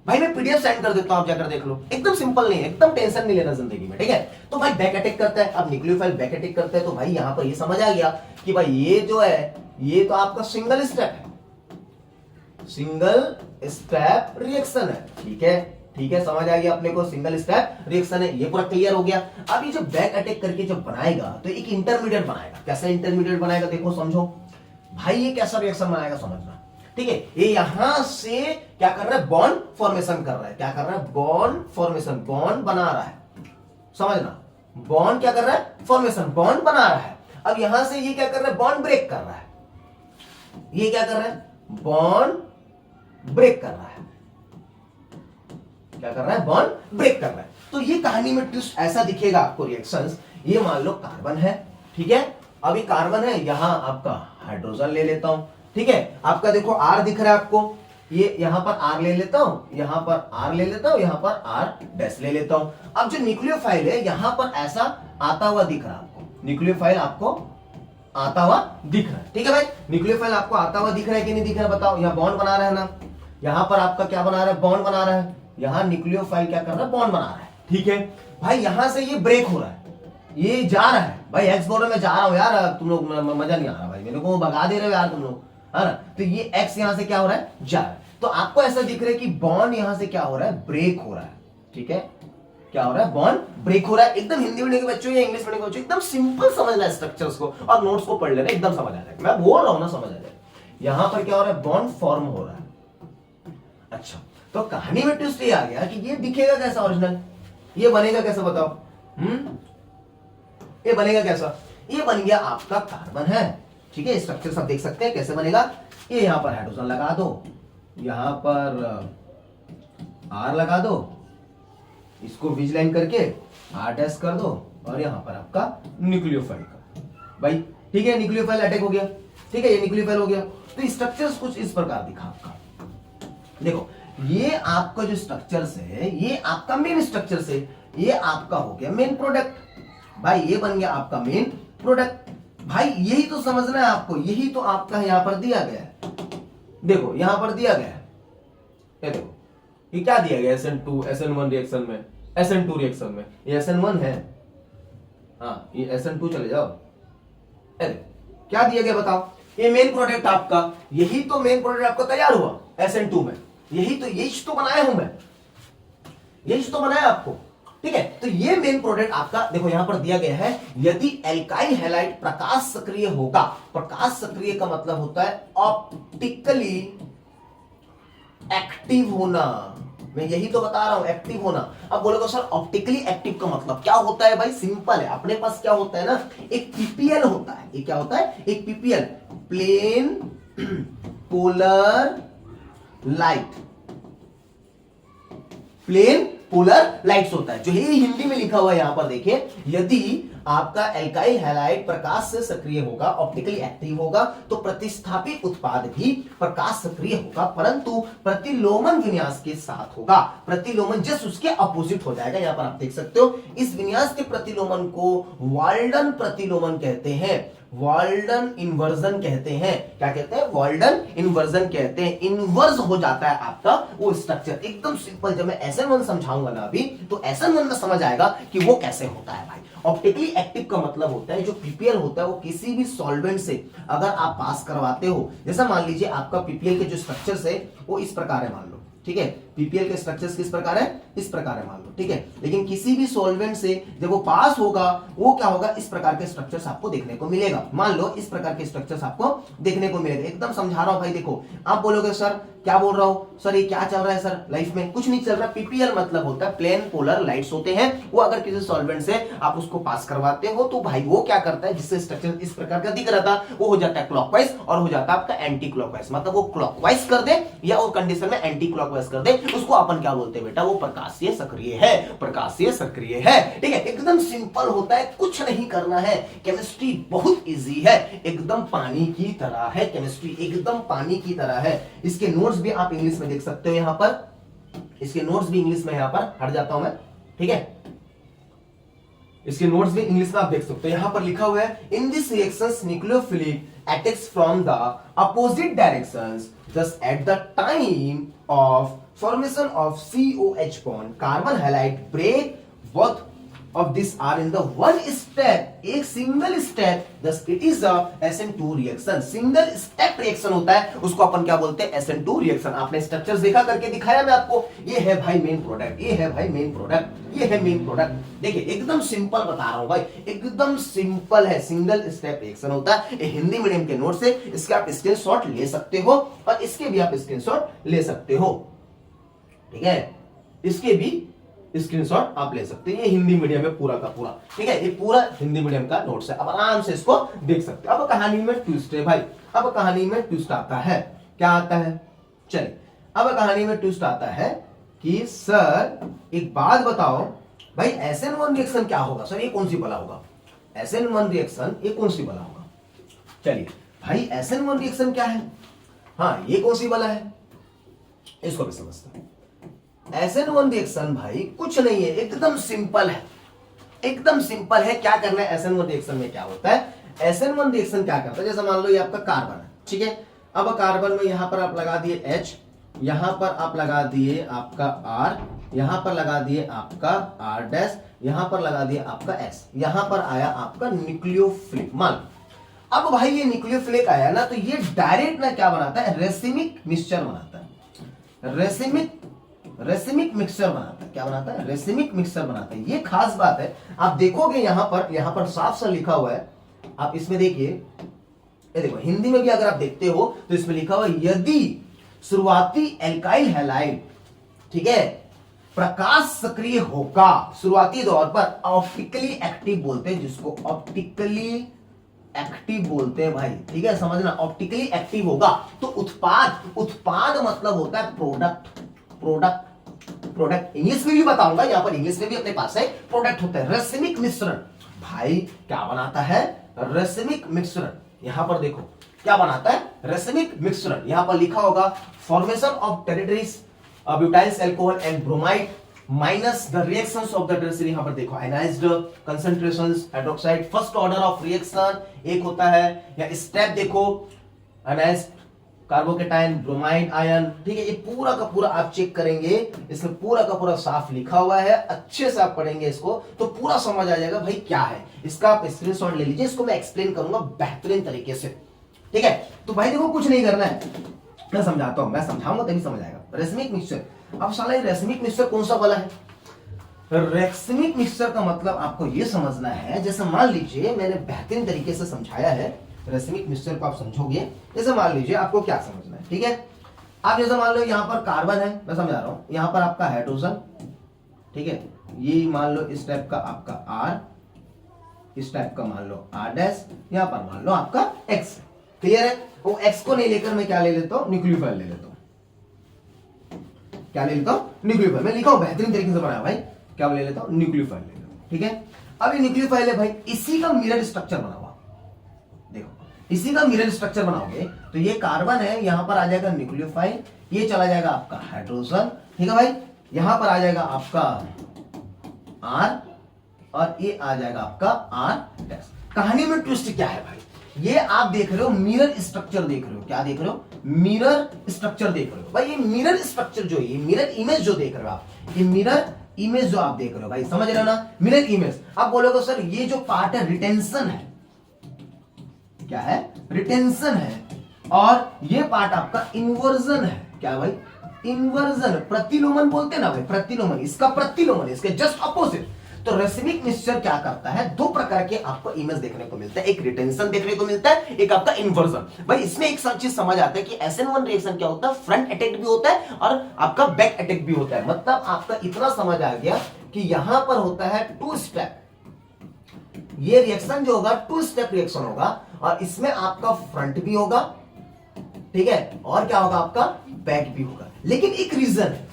भाई। मैं PDF सेंड कर देता हूं, आप जाकर देख लो, एकदम सिंपल नहीं है, एकदम टेंशन नहीं लेना जिंदगी में, ठीक है। तो भाई बैक अटैक करता है, अब न्यूक्लियोफाइल बैक अटैक करता है, तो भाई यहां पर ये समझ आ गया कि भाई ये जो है ये तो आपका सिंगल स्टेप है, सिंगल स्टेप रिएक्शन है, ठीक है, समझ आ गया अपने को, सिंगल स्टेप रिएक्शन है, ये पूरा क्लियर हो गया। अब ये जब बैक अटैक करके जब बनाएगा तो एक इंटरमीडिएट बनाएगा। कैसा इंटरमीडिएट बनाएगा, देखो समझो भाई, ये कैसा रिएक्शन बनाएगा समझना, ठीक है। ये यहां से क्या कर रहा है, बॉन्ड फॉर्मेशन कर रहा है, क्या कर रहा है, बॉन्ड फॉर्मेशन, बॉन्ड बना रहा है, समझना, बॉन्ड क्या कर रहा है, फॉर्मेशन, बॉन्ड बना रहा है। अब यहां से ये क्या कर रहा है, बॉन्ड ब्रेक कर रहा है, ये क्या कर रहा है, बॉन्ड ब्रेक कर रहा है, क्या कर रहा है, बॉन्ड ब्रेक कर रहा है। तो ये कहानी में ट्विस्ट ऐसा दिखेगा आपको रिएक्शंस, ये मान लो कार्बन है, ठीक है, अभी कार्बन है, यहां आपका हाइड्रोजन ले लेता हूं, ठीक है, आपका देखो R दिख रहा है आपको, ये यहां पर R ले लेता हूं, यहां पर R ले लेता हूं, यहां पर R डैश ले लेता हूं। अब जो न्यूक्लियोफाइल है यहां पर ऐसा आता हुआ दिख रहा है आपको, न्यूक्लियोफाइल आपको आता हुआ दिख रहा है, ठीक है भाई, न्यूक्लियोफाइल आपको आता हुआ दिख रहा है कि नहीं दिख रहा है, बताओ। यहां बॉन्ड बना रहा है ना, यहां पर आपका क्या बना रहा है, बॉन्ड बना रहा है, यहां न्यूक्लियोफाइल क्या कर रहा है, बॉन्ड बना रहा है, ठीक है भाई। यहां से ये ब्रेक हो रहा है, ये जा रहा है भाई, एक्स बोर्ड में जा रहा हूं यार, तुम लोग मजा नहीं आ रहा भाई, मेरे को भगा दे रहे हो यार तुम लोग, है ना। तो ये एक्स यहां से क्या हो रहा है, जा रहा है, तो आपको ऐसा दिख रहा है कि बॉन्ड यहां से क्या हो रहा है, ब्रेक हो रहा है, ठीक है, क्या हो रहा है, बॉन्ड ब्रेक हो रहा है। एकदम हिंदी मीडियम के बच्चों या इंग्लिश मीडियम के बच्चों एकदम सिंपल समझना है स्ट्रक्चर्स को, और नोट्स को पढ़ लेना, एकदम समझ आ जाएगा, मैं बोल रहा हूं ना, समझ आ जाएगा। यहां पर क्या हो रहा है, बॉन्ड फॉर्म हो रहा है। अच्छा, तो कहानी में ट्विस्ट ये आ गया कि ये दिखेगा कैसा ओरिजिनल, ये बनेगा कैसा बताओ, ये बनेगा कैसा, ये बन गया आपका कार्बन है। ठीक है, स्ट्रक्चर सब देख सकते हैं कैसे बनेगा। ये यहां पर हाइड्रोजन लगा दो, यहां पर R लगा दो, इसको विज लाइन करके R' कर दो, और यहां पर आपका न्यूक्लियोफाइल का भाई। ठीक है, न्यूक्लियोफाइल अटैक हो गया। ठीक है, ये न्यूक्लियोफाइल हो गया। तो स्ट्रक्चर्स कुछ इस प्रकार दिखा आपका। देखो, ये आपका जो स्ट्रक्चर्स है, ये आपका मेन स्ट्रक्चर्स है, ये आपका हो गया मेन प्रोडक्ट भाई। ये बन गया आपका मेन प्रोडक्ट भाई। यही तो समझना है आपको, यही तो आपका यहां पर दिया गया है। देखो यहां पर दिया गया है, ये देखो ये क्या दिया गया, SN2 SN1 रिएक्शन में, SN2 रिएक्शन में ये SN1 है, हाँ ये SN2 चले जाओ। अरे क्या दिया गया बताओ, ये मेन प्रोडक्ट आपका, यही तो मेन प्रोडक्ट आपका तैयार हुआ SN2 में। यही तो बनाया हूं मैं, यही तो बनाया आपको। ठीक है, तो ये मेन प्रोडक्ट आपका देखो यहां पर दिया गया है, यदि एल्काइल हैलाइड प्रकाश सक्रिय होगा। प्रकाश सक्रिय का मतलब होता है ऑप्टिकली एक्टिव होना। मैं यही तो बता रहा हूं, एक्टिव होना। अब बोलोगे सर ऑप्टिकली एक्टिव का मतलब क्या होता है भाई? सिंपल है, अपने पास क्या होता है ना, एक पीपीएल होता है। ये क्या होता है? एक PPL, plane polar light, plane polar lights होता है, जो ये हिंदी में लिखा हुआ है यहां पर देखिए। यदि आपका एल्काइल हैलाइड प्रकाश से सक्रिय होगा, ऑप्टिकली एक्टिव होगा, तो प्रतिस्थापित उत्पाद भी प्रकाश सक्रिय होगा, परंतु प्रतिलोमन विन्यास के साथ होगा। प्रतिलोमन जस्ट उसके अपोजिट हो जाएगा। यहां पर आप देख सकते हो, इस विन्यास के प्रतिलोमन को वाल्डन प्रतिलोमन कहते हैं, वाल्डन इन्वर्जन कहते हैं। क्या कहते हैं? वाल्डन इन्वर्जन कहते हैं। इन्वर्स हो जाता है आपका वो स्ट्रक्चर। एकदम सिंपल, जब मैं SN1 समझाऊंगा ना अभी, तो SN1 में समझ आएगा कि वो कैसे होता है भाई। ऑप्टिकली एक्टिव का मतलब होता है जो पीपीएल होता है वो किसी भी सॉल्वेंट से अगर आप पास करवाते हो, जैसा मान लीजिए आपका पीपीएल के जो स्ट्रक्चर्स है वो इस प्रकार है, मान लो। ठीक है, पीपीएल के स्ट्रक्चर्स किस प्रकार है? इस प्रकार है मान लो। ठीक है, लेकिन किसी भी सॉल्वेंट से जब वो पास होगा, वो क्या होगा? इस प्रकार के स्ट्रक्चर्स आपको देखने को मिलेगा। मान लो इस प्रकार के स्ट्रक्चर्स आपको देखने को मिलेगा। एकदम समझा रहा हूं भाई। देखो आप बोलोगे सर क्या बोल रहा हूं सर, ये क्या चल रहा है सर लाइफ में? कुछ नहीं चल रहा। पीपीएल मतलब होता है प्लेन पोलर लाइट्स होते हैं, वो अगर किसी सॉल्वेंट से आप उसको पास करवाते हो तो भाई वो क्या करता है, जिससे स्ट्रक्चर इस प्रकार का दिख रहा था वो हो जाता है क्लॉकवाइज और हो जाता है आपका एंटी क्लॉकवाइज। मतलब वो क्लॉकवाइज कर दे या वो कंडीशन में एंटी क्लॉकवाइज कर दे, उसको अपन क्या बोलते हैं बेटा? वो प्रकाशीय सक्रिय है, प्रकाशीय सक्रिय है। ठीक है, एकदम सिंपल होता है, कुछ नहीं करना है। केमिस्ट्री बहुत इजी है, एकदम पानी की तरह है। केमिस्ट्री एकदम पानी की तरह है। इसके नोट्स भी आप इंग्लिश में देख सकते हो यहां पर, इसके नोट्स भी इंग्लिश में यहां पर हट जाता हूं मैं। ठीक है, इसके नोट्स भी इंग्लिश में आप देख सकते हो। यहां पर लिखा हुआ है, in this reactions nucleophilic attacks from the opposite directions, thus at the time of formation of COH bond, carbon halide break both of these are in the one step, एक single step, thus it is a SN2 reaction. Single step reaction होता है, उसको अपन क्या बोलते हैं? SN2 reaction. आपने structures देखा, करके दिखाया मैं आपको। ये है भाई मेन प्रोडक्ट, ये है भाई मेन प्रोडक्ट, ये है मेन प्रोडक्ट। देखिए एकदम सिंपल बता रहा हूं भाई, एकदम सिंपल है। सिंगल स्टेप रिएक्शन होता है। ये हिंदी मीडियम के नोट से इसके आप स्क्रीनशॉट ले सकते हो और इसके भी आप स्क्रीनशॉट ले सकते हो। ठीक है, इसके भी स्क्रीनशॉट आप ले सकते हैं। ये हिंदी मीडियम में पूरा का पूरा। ठीक है, ये पूरा हिंदी मीडियम का नोट्स है, अब आराम से इसको देख सकते हो। अब कहानी में ट्विस्ट है भाई, अब कहानी में ट्विस्ट आता है। क्या आता है? चलिए, अब कहानी में ट्विस्ट आता है कि सर एक बात बताओ भाई, SN1 रिएक्शन क्या होगा? सर ये कौन सी बला होगा? SN1 रिएक्शन ये कौन सी बला होगा? चलिए भाई, SN1 रिएक्शन क्या है? हाँ, ये कौन सी बला है? इसको भी समझते हैं। SN1 रिएक्शन भाई कुछ नहीं है, एकदम सिंपल है, एकदम सिंपल है। क्या करना है SN1 रिएक्शन में? क्या होता है SN1 रिएक्शन? क्या करता है? जैसे मान लो ये आपका कार्बन है, ठीक है। अब कार्बन में यहां पर आप लगा दिए H, यहां पर आप लगा दिए आपका R, यहां पर लगा दिए आपका R', यहां पर लगा दिए आपका S, यहां पर आया आपका न्यूक्लियोफिलिक। मान अब भाई ये न्यूक्लियोफिलिक आया ना, तो ये डायरेक्ट ना क्या बनाता है? रेसिमिक मिक्सचर बनाता है। रेसिमिक मिक्सचर बनाता है। क्या बनाता है? रेसिमिक मिक्सचर बनाता है। ये खास बात है। आप देखोगे यहां पर साफ सा लिखा हुआ है, आप इसमें देखिए, ये देखो हिंदी में भी अगर आप देखते हो तो इसमें लिखा हुआ है, यदि शुरुआती एल्काइल हैलाइड, ठीक है, प्रकाश सक्रिय होगा शुरुआती दौर पर, ऑप्टिकली एक्टिव बोलते हैं जिसको, ऑप्टिकली एक्टिव बोलते हैं भाई, ठीक है, समझना, ऑप्टिकली एक्टिव होगा। तो उत्पाद मतलब होता है प्रोडक्ट इंग्लिश में भी बताऊंगा, यहां पर इंग्लिश में भी अपने पास है, प्रोडक्ट होता है। रैसिमिक मिश्रण भाई क्या बनाता है? रैसिमिक मिश्रण। यहां पर देखो क्या बनाता है? रैसिमिक मिश्रण। यहां पर लिखा होगा formation of tertiary butyls alcohol and bromide minus the reactions of the tertiary. यहां पर देखो ionized concentrations hydroxide, first order of reaction एक होता है, या स्टेप देखो आयनाइज्ड कार्बोकेटाइन ब्रोमाइड आयन, ठीक है। ये पूरा का पूरा आप चेक करेंगे, इसमें पूरा का पूरा साफ लिखा हुआ है, अच्छे से आप पढ़ेंगे इसको तो पूरा समझ आ जाएगा भाई क्या है। इसका आप स्क्रीनशॉट ले लीजिए, इसको मैं एक्सप्लेन करूंगा बेहतरीन तरीके से, ठीक है। तो भाई देखो कुछ नहीं करना है, मैं समझाता हूं, मैं समझाऊंगा तभी समझ आएगा। रेशमिक मिक्सचर, अब साला ये रेशमिक मिक्सचर कौन सा वाला है? रेशमिक मिक्सचर का मतलब आपको ये समझना है, जैसे मान लीजिए मैंने बेहतरीन तरीके से समझाया है, रेशमिक मिक्सचर को आप समझोगे। जैसे मान लीजिए आपको क्या समझना है, ठीक है। आप जैसे मान लो यहाँ पर कार्बन है, मैं समझा रहा हूं, यहाँ पर आपका हाइड्रोजन, ठीक है, ये मान लो इस टाइप का आपका R, इस टाइप का मान लो R डैश, यहाँ पर मान लो आपका X। क्लियर है? वो X को नहीं लेकर मैं क्या ले लेता हूं? न्यूक्लियोफाइल ले लेता हूं। क्या ले लेता हूं? न्यूक्लियोफाइल। मैं लिखा हूं बेहतरीन तरीके से बनाया भाई, क्या ले लेता हूं? न्यूक्लियोफाइल ले लेता हूं, ठीक है। अब ये न्यूक्लियोफाइल है भाई, इसी का मिरर स्ट्रक्चर बना हुआ, देखो इसी का मिरर स्ट्रक्चर बनाओगे तो ये कार्बन है, यहां पर आ जाएगा न्यूक्लियोफाइल, ये चला जाएगा आपका हाइड्रोजन, ठीक है भाई, यहां पर आ जाएगा आपका R और ये आ जाएगा आपका R डैश। कहानी में ट्विस्ट क्या है भाई? ये आप देख रहे हो मिरर स्ट्रक्चर देख रहे हो, क्या देख रहे हो? मिरर स्ट्रक्चर देख रहे हो भाई। ये मिरर स्ट्रक्चर जो है, मिरर इमेज जो देख रहे हो आप, ये मिरर इमेज जो आप देख रहे हो भाई, समझ रहे हो ना? Mirror image. आप बोलोगे सर ये जो पार्ट है रिटेंशन है, क्या है? रिटेंशन है, और ये पार्ट आपका इन्वर्जन है, क्या भाई? इन्वर्जन, प्रतिलोमन बोलते हैं ना भाई, प्रतिलोमन, इसका प्रतिलोमन, इसके जस्ट अपोजिट। तो रेशमिक मिक्सचर क्या करता है? दो प्रकार के आपको इमेज देखने को मिलता है, एक रिटेंशन देखने को मिलता है, एक आपका इन्वर्जन। भाई इसमें एक चीज समझ आता है कि SN1 रिएक्शन क्या होता है, फ्रंट अटैक भी होता है और आपका बैक अटैक भी होता है। मतलब आपका इतना समझ आ गया कि यहां पर होता है 2 स्टेप, ये रिएक्शन जो होगा 2 स्टेप रिएक्शन होगा, और इसमें आपका फ्रंट भी होगा, ठीक है, और क्या होगा आपका बैक भी होगा। लेकिन एक रीजन है,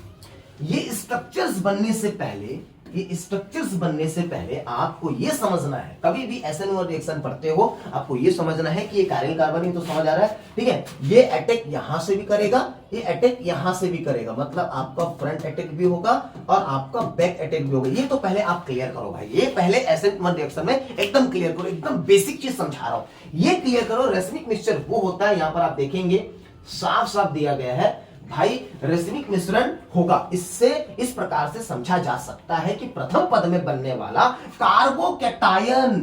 ये स्ट्रक्चर्स बनने से पहले, ये स्ट्रक्चर्स बनने से पहले आपको ये समझना है, कभी भी SN1 रिएक्शन पढ़ते हो आपको ये समझना है कि ये कायरल कार्बन, ये तो समझ आ रहा है, ठीक है। ये अटैक यहां से भी करेगा, ये अटैक यहां से भी करेगा, मतलब आपका फ्रंट अटैक भी होगा और आपका बैक अटैक भी होगा। ये तो पहले आप क्लियर करो भाई, ये पहले SN1 रिएक्शन में एकदम क्लियर करो, एकदम बेसिक चीज समझा रहा हूं, ये क्लियर करो। रेशमिक मिक्सचर वो होता है, यहां पर आप देखेंगे साफ साफ दिया गया है भाई, रेशमिक मिश्रण होगा। इससे इस प्रकार से समझा जा सकता है कि प्रथम पद में बनने वाला कार्बोकैटायन,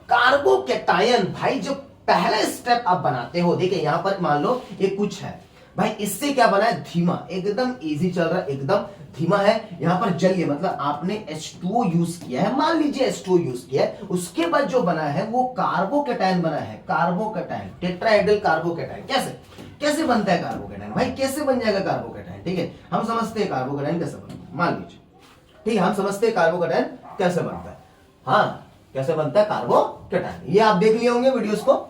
कार्बोकैटायन भाई जो पहला स्टेप आप बनाते हो, देखिए यहां पर मान लो ये कुछ है भाई, इससे क्या बना है? धीमा, एकदम इजी चल रहा है, एकदम धीमा है। यहां पर जलिए, मतलब आपने H2O यूज किया है, मान लीजिए H2O यूज किया है, उसके बाद जो बना है वो कार्बोकैटायन बना है, कार्बोकैटायन, टेट्राहेड्रल कार्बोकैटायन। कैसे बनता है कार्बोकैटायन भाई? कैसे बन जाएगा कार्बोकैटायन? ठीक है, हम समझते हैं कार्बोकैटायन कैसे बनता है, मान लीजिए, ठीक है, हम समझते हैं कार्बोकैटायन कैसे बनता है। हाँ, कैसे बनता है कार्बोकैटायन, ये आप देख लिए होंगे वीडियोस को,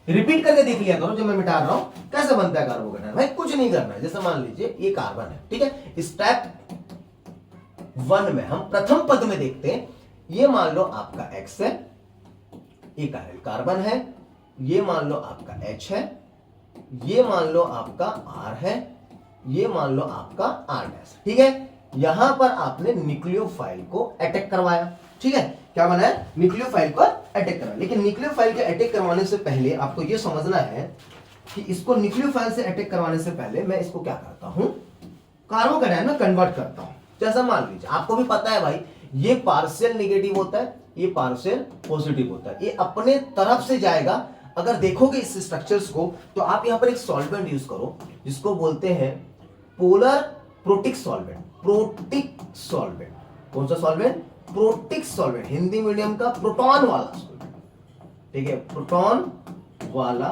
रिपीट करके देख लिया करो जब मैं मिटा रहा हूं। कैसे बनता है कार्बोकैटायन भाई? कुछ नहीं करना है, जैसे मान लीजिए ये कार्बन है, ठीक है, स्टेप 1 में हम प्रथम पद में देखते हैं, ये मान लो आपका X है, ये कार्बन है, ये मान लो आपका H है, ये मान लो आपका R है, ये मान लो आपका R डैश, ठीक है। यहां पर आपने न्यूक्लियोफाइल को अटैक करवाया, ठीक है, क्या बना है? न्यूक्लियोफाइल पर अटैक करवाया। लेकिन न्यूक्लियोफाइल के अटैक करवाने से पहले आपको यह समझना है कि इसको न्यूक्लियोफाइल से अटैक करवाने से पहले मैं इसको क्या करता हूं? कार्बोकैटायन में कन्वर्ट करता हूं। जैसा मान लीजिए, आपको भी पता है भाई, ये पार्शियल नेगेटिव होता है, ये पार्शियल पॉजिटिव होता है, ये अपने तरफ से जाएगा। अगर देखोगे इस स्ट्रक्चर्स को तो आप यहां पर एक सॉल्वेंट यूज करो जिसको बोलते हैं polar protic solvent, protic solvent. कौन सा solvent? Protic solvent, Hindi medium का प्रोटॉन वाला सॉल्वेंट, ठीक है, प्रोटॉन वाला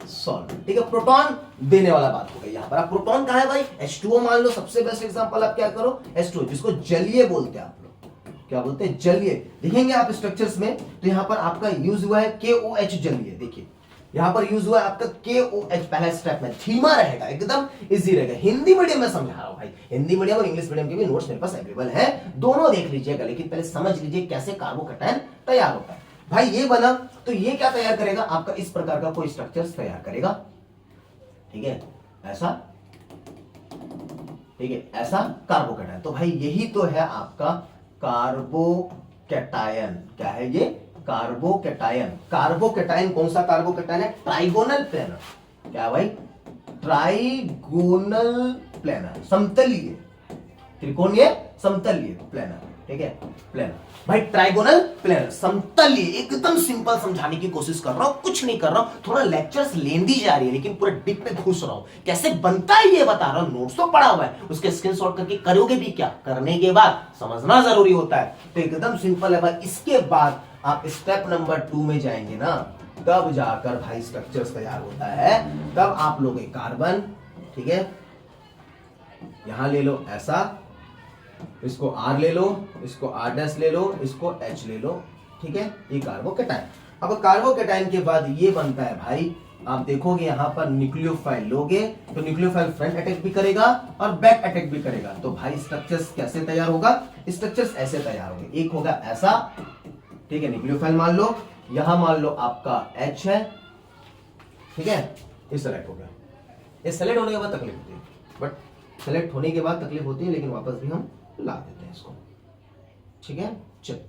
सॉल्वेंट, ठीक है, प्रोटॉन देने वाला बात हो गई। यहां पर आप प्रोटॉन कहा है भाई? H2O मान लो, सबसे बेस्ट एग्जांपल आप क्या करो? H2O, जिसको जलीय बोलते हैं आप लोग, क्या बोलते हैं, जलीय। देखेंगे आप स्ट्रक्चर्स में तो यहां पर आपका यूज हुआ है KOH जलीय। देखिए यहां पर यूज हुआ है आपका KOH पहला स्टेप में, धीमा रहेगा, एकदम इजी रहेगा। हिंदी मीडियम में समझा रहा हूं भाई, हिंदी मीडियम और इंग्लिश मीडियम के भी नोट्स मेरे पास अवेलेबल है, दोनों देख लीजिएगा। लेकिन पहले समझ लीजिए कैसे कार्बोकैटायन तैयार होता है। भाई ये बना तो ये क्या तैयार करेगा, आपका इस प्रकार का कोई स्ट्रक्चर तैयार करेगा, ठीक है, ऐसा, ठीक है, ऐसा कार्बोकैटायन। तो भाई यही तो है आपका कार्बोकैटायन। क्या है ये, कार्बोकैटायन। कार्बोकैटायन कौन सा कार्बोकैटायन है, ट्राइगोनल प्लेनर। क्या भाई, ट्राइगोनल प्लेनर, समतलीय, त्रिकोणीय समतलीय प्लेनर, ठीक है, प्लेनर। भाई ट्राइगोनल प्लेनर, समतलीय, एकदम सिंपल समझाने की कोशिश कर रहा हूं, कुछ नहीं कर रहा हूं, थोड़ा लेक्चर्स लेंदी जा रही है लेकिन पूरा डीप में घुस रहा हूं, कैसे बनता है ये बता रहा हूं। नोट्स तो पढ़ा हुआ है, उसके स्क्रीनशॉट करके करोगे भी क्या, करने के बाद समझना जरूरी होता है। तो एकदम सिंपल है भाई। इसके बाद आप स्टेप नंबर 2 में जाएंगे ना, तब जाकर भाई स्ट्रक्चर्स तैयार होता है। तब आप लोगे कार्बन, ठीक है, यहां ले लो ऐसा, इसको R ले लो, इसको R' ले लो, इसको H ले लो, ठीक है, ये कार्बोकैटायन। अब कार्बोकैटायन के बाद ये बनता है भाई, आप देखोगे यहां पर न्यूक्लियोफाइल लोगे तो न्यूक्लियोफाइल फ्रंट अटैक भी करेगा और बैक अटैक भी करेगा। तो भाई स्ट्रक्चर्स कैसे तैयार होगा, स्ट्रक्चर्स ऐसे तैयार होंगे। एक होगा ऐसा, ठीक है, न्यूक्लियोफाइल मान लो, यहां मान लो आपका H है, ठीक है, ये सेलेक्ट हो गया। ये सेलेक्ट होने के बाद तकलीफ होती है, बट सेलेक्ट होने के बाद तकलीफ होती है, लेकिन वापस भी हम ला देते हैं इसको, ठीक है। चल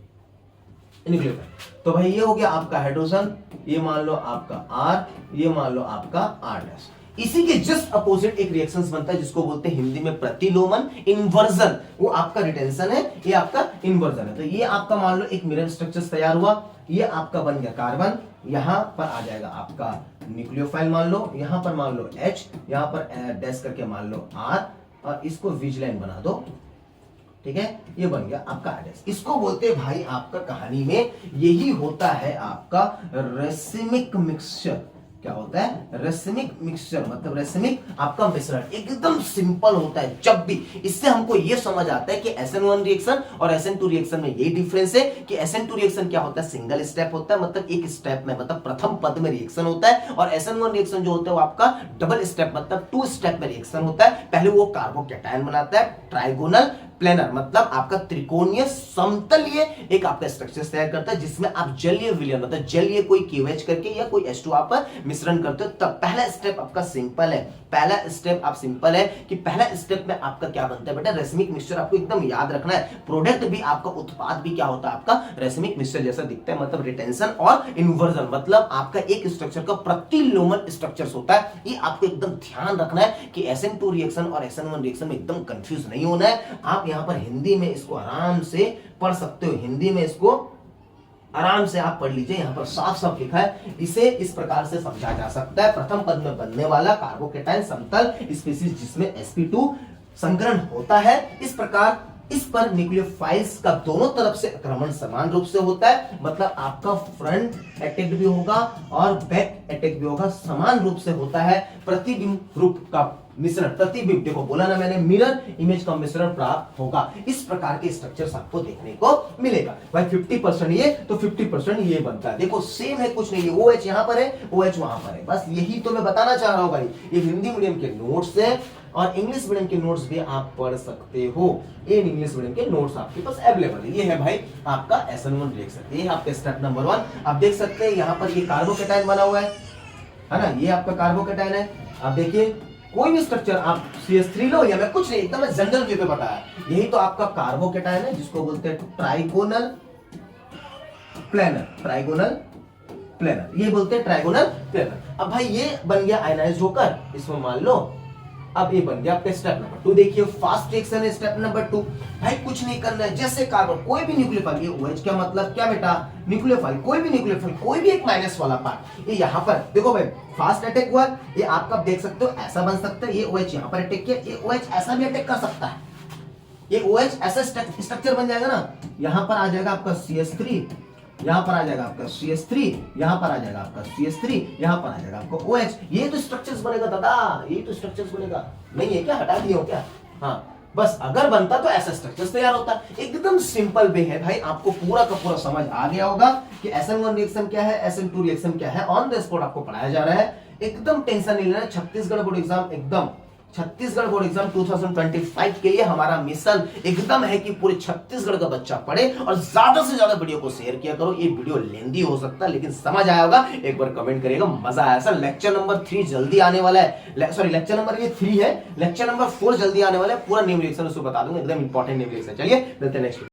न्यूक्लियोफाइल, तो भाई ये हो गया आपका हाइड्रोजन, ये मान लो आपका R, ये मान लो आपका R'। इसी के जस्ट अपोजिट एक रिएक्शंस बनता है जिसको बोलते हैं हिंदी में प्रतिलोमन, इन्वर्जन। वो आपका रिटेंशन है, ये आपका इन्वर्जन है। तो ये आपका मान लो एक मिरर स्ट्रक्चर तैयार हुआ, ये आपका बन गया कार्बन, यहां पर आ जाएगा आपका न्यूक्लियोफाइल मान लो, यहां पर मान लो H, यहां पर डैश करके मान लो R, और इसको विजिलाइन बना दो, ठीक है, ये बन गया आपका एडेस। इसको बोलते हैं भाई आपका कहानी में यही होता है आपका रेसिमिक मिक्सचर। क्या होता है, रेसिमिक मिक्सचर, मतलब रेसिमिक आपका मिश्रण। एकदम सिंपल होता है। जब भी इससे हमको ये समझ आता है कि SN1 रिएक्शन और SN2 रिएक्शन में ये डिफरेंस है कि SN2 रिएक्शन क्या होता है, सिंगल स्टेप होता है, मतलब एक स्टेप में, मतलब प्रथम पद में रिएक्शन होता है, और SN1 रिएक्शन जो होता है वो आपका डबल स्टेप, मतलब 2 स्टेप में रिएक्शन होता है। पहले वो कार्बोकैटायन बनाता है, ट्राइगोनल प्लेनर मतलब आपका त्रिकोणीय समतलीय एक आपका स्ट्रक्चर तैयार करता है, जिसमें आप जलीय विलयन, मतलब जलीय कोई KOH करके या कोई H2 आप मिश्रण करते हो। तब पहला स्टेप आपका सिंपल है, पहला स्टेप आप सिंपल है कि पहला स्टेप में आपका क्या बनता है बेटा, रेसिमिक मिक्सचर। आपको एकदम याद रखना है, प्रोडक्ट भी आपका, उत्पाद भी क्या होता है आपका, रेसिमिक मिक्सचर जैसा दिखता है, मतलब रिटेंशन और इन्वर्जन, मतलब आपका एक स्ट्रक्चर का प्रतिलोमन स्ट्रक्चर होता है। ये आपको एकदम ध्यान रखना है कि SN2 रिएक्शन और SN1 रिएक्शन में एकदम कंफ्यूज नहीं होना है। आप यहां पर हिंदी में इसको आराम से पढ़ सकते हो, हिंदी में इसको आराम से आप पढ़ लीजिए, यहां पर साफ साफ लिखा है। इसे इस प्रकार से समझा जा सकता है, प्रथम पद में बनने वाला कार्बोकैटायन समतल स्पीसीज जिसमें sp2 संकरण होता है। इस प्रकार इस पर न्यूक्लियोफाइल्स का दोनों तरफ से आक्रमण समान रूप से होता है, मतलब आपका फ्रंट अटैक भी होगा और बैक अटैक भी होगा, समान रूप से होता है। प्रतिबिंब रूप का मिश्रण, प्रतिबिंब, देखो बोला ना मैंने, मिरर इमेज का मिश्रण प्राप्त होगा। इस प्रकार के स्ट्रक्चर्स आपको देखने को मिलेगा। भाई 50% ये तो 50% ये बनता है। देखो सेम है, कुछ नहीं है, OH यहां पर है, OH वहां पर है, बस यही तो मैं बताना चाह रहा हूं भाई। ये हिंदी मीडियम के नोट्स है और इंग्लिश मीडियम के नोट्स भी आप पढ़ सकते हो। ये इंग्लिश मीडियम के नोट्स आपके पास अवेलेबल है। ये है भाई आपका SN1 रिएक्शन, ये आपके स्टेप नंबर 1। आप देख सकते हैं यहां पर ये कार्बोकैटायन बना हुआ है ना, ये आपका कार्बोकैटायन है। आप देखिए कोई भी स्ट्रक्चर आप CH3 लो, या मैं कुछ नहीं, एकदम जनरल वे पे बताया, यही तो आपका कार्बोकैटायन है जिसको बोलते हैं ट्राइगोनल प्लेनर, ट्राइगोनल प्लेनर, ये बोलते हैं ट्राइगोनल प्लेनर। अब भाई ये बन गया आयनाइज्ड होकर, इसमें मान लो अब ये बन गया आपका स्टेप नंबर 2। देखिए फास्ट रिएक्शन है स्टेप नंबर 2। भाई कुछ नहीं करना है, जैसे कार्बन कोई भी न्यूक्लियोफाइल, ये OH क्या मतलब क्या बेटा, न्यूक्लियोफाइल, कोई भी न्यूक्लियोफाइल, कोई भी एक माइनस वाला पार्ट, ये यहाँ पर देखो भाई फास्ट अटैक हुआ, ये आपका देख सकते हो ऐसा बन सकता है, ये OH यहाँ पर अटैक किया, ये OH ऐसा भी अटैक कर सकता है, ये OH ऐसा स्ट्रक्चर बन जाएगा ना, यहाँ पर आ जाएगा आपका CH3, यहां पर आ जाएगा आपका CH3, यहां पर आ जाएगा आपका CH3, यहां पर आ जाएगा आपका OH। ये तो स्ट्रक्चर्स बनेगा दादा, ये तो स्ट्रक्चर्स बनेगा। नहीं है क्या, हटा दिए हो क्या? हाँ बस अगर बनता तो ऐसा स्ट्रक्चर तैयार होता। एकदम सिंपल वे है भाई, आपको पूरा का पूरा समझ आ गया होगा कि SN1 रिएक्शन क्या है, SN2 रिएक्शन क्या है, ऑन द स्पॉट आपको पढ़ाया जा रहा है। एकदम टेंशन नहीं लेना। छत्तीसगढ़ बोर्ड एग्जाम एकदम, छत्तीसगढ़ बोर्ड एग्जाम 2025 के लिए हमारा मिशन एकदम है कि पूरे छत्तीसगढ़ का बच्चा पढ़े और ज्यादा से ज्यादा वीडियो को शेयर किया करो। ये वीडियो लेंदी हो सकता है लेकिन समझ आया होगा, एक बार कमेंट करिएगा मजा आया। सर लेक्चर नंबर 3 जल्दी आने वाला है, सॉरी लेक्चर नंबर ये 3 है, लेक्चर नंबर 4 जल्दी आने वाला है। पूरा नेम रिएक्शन उसको बता दूंगा, एकदम इंपॉर्टेंट नेम रिएक्शन। चलिए मिलते हैं नेक्स्ट।